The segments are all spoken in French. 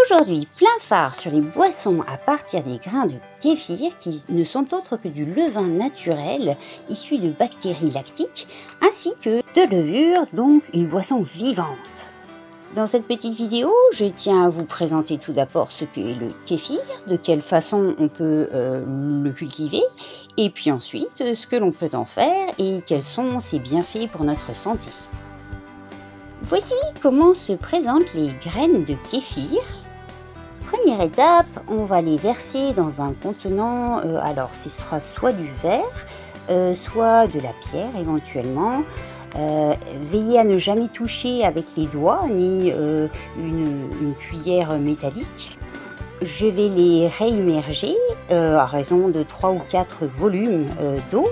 Aujourd'hui, plein phare sur les boissons à partir des grains de kéfir qui ne sont autres que du levain naturel issu de bactéries lactiques ainsi que de levure, donc une boisson vivante. Dans cette petite vidéo, je tiens à vous présenter tout d'abord ce qu'est le kéfir, de quelle façon on peut le cultiver, et puis ensuite ce que l'on peut en faire et quels sont ses bienfaits pour notre santé. Voici comment se présentent les graines de kéfir. Première étape, on va les verser dans un contenant, alors ce sera soit du verre, soit de la pierre éventuellement. Veillez à ne jamais toucher avec les doigts ni une cuillère métallique. Je vais les réimmerger à raison de 3 ou 4 volumes d'eau.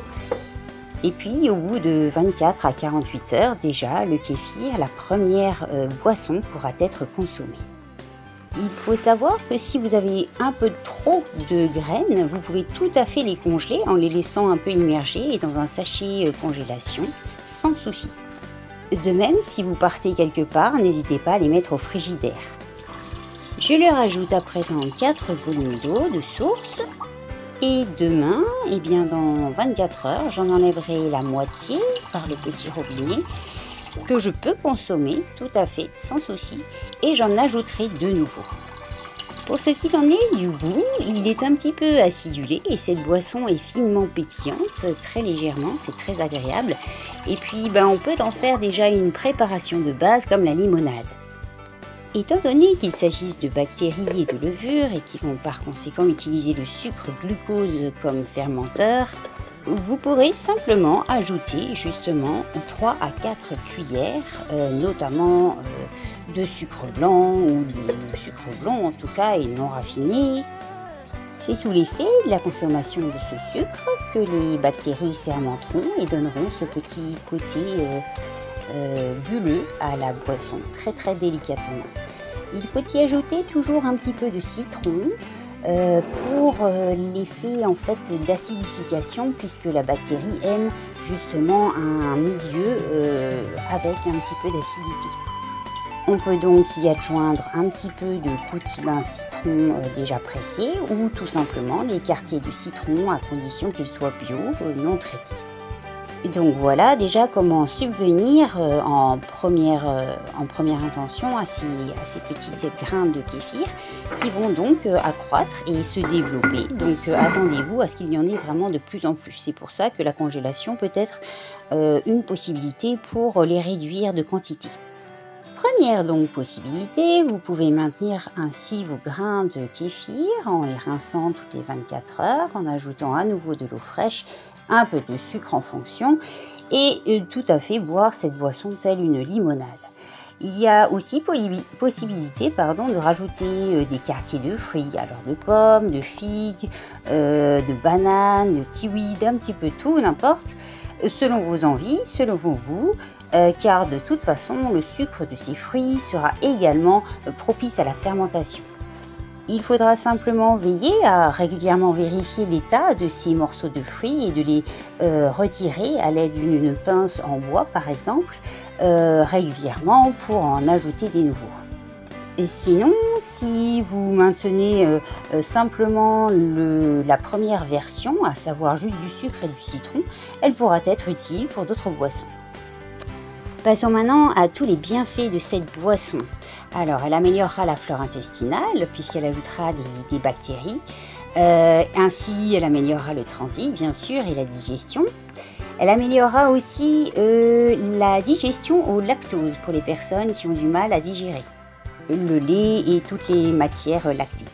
Et puis au bout de 24 à 48 heures, déjà le kéfir, la première boisson, pourra être consommée. Il faut savoir que si vous avez un peu trop de graines, vous pouvez tout à fait les congeler en les laissant un peu immerger dans un sachet congélation, sans souci. De même, si vous partez quelque part, n'hésitez pas à les mettre au frigidaire. Je leur ajoute à présent 4 volumes d'eau de source. Et demain, dans 24 heures, j'en enlèverai la moitié par le petit robinet que je peux consommer tout à fait sans souci et j'en ajouterai de nouveau. Pour ce qu'il en est du goût, il est un petit peu acidulé et cette boisson est finement pétillante, très légèrement, c'est très agréable. Et puis on peut en faire déjà une préparation de base comme la limonade. Étant donné qu'il s'agisse de bactéries et de levures et qui vont par conséquent utiliser le sucre glucose comme fermenteur, vous pourrez simplement ajouter justement 3 à 4 cuillères, notamment de sucre blanc ou de sucre blond en tout cas et non raffiné. C'est sous l'effet de la consommation de ce sucre que les bactéries fermenteront et donneront ce petit côté bulleux à la boisson, très délicatement. Il faut y ajouter toujours un petit peu de citron pour l'effet en fait d'acidification, puisque la bactérie aime justement un milieu avec un petit peu d'acidité. On peut donc y adjoindre un petit peu de gouttes d'un citron déjà pressé ou tout simplement des quartiers de citron à condition qu'ils soient bio, non traités. Donc voilà déjà comment subvenir en première intention à ces petites grains de kéfir qui vont donc accroître et se développer. Donc attendez-vous à ce qu'il y en ait vraiment de plus en plus. C'est pour ça que la congélation peut être une possibilité pour les réduire de quantité. Première donc possibilité, vous pouvez maintenir ainsi vos grains de kéfir en les rinçant toutes les 24 heures, en ajoutant à nouveau de l'eau fraîche, un peu de sucre en fonction et tout à fait boire cette boisson telle une limonade. Il y a aussi possibilité de rajouter des quartiers de fruits, alors de pommes, de figues, de bananes, de kiwis, d'un petit peu tout, n'importe, selon vos envies, selon vos goûts, car de toute façon le sucre de ces fruits sera également propice à la fermentation. Il faudra simplement veiller à régulièrement vérifier l'état de ces morceaux de fruits et de les retirer à l'aide d'une pince en bois par exemple, régulièrement pour en ajouter des nouveaux. Et sinon, si vous maintenez simplement la première version, à savoir juste du sucre et du citron, elle pourra être utile pour d'autres boissons. Passons maintenant à tous les bienfaits de cette boisson. Alors, elle améliorera la flore intestinale puisqu'elle ajoutera des bactéries. Ainsi, elle améliorera le transit, bien sûr, et la digestion. Elle améliorera aussi la digestion au lactose pour les personnes qui ont du mal à digérer le lait et toutes les matières lactées.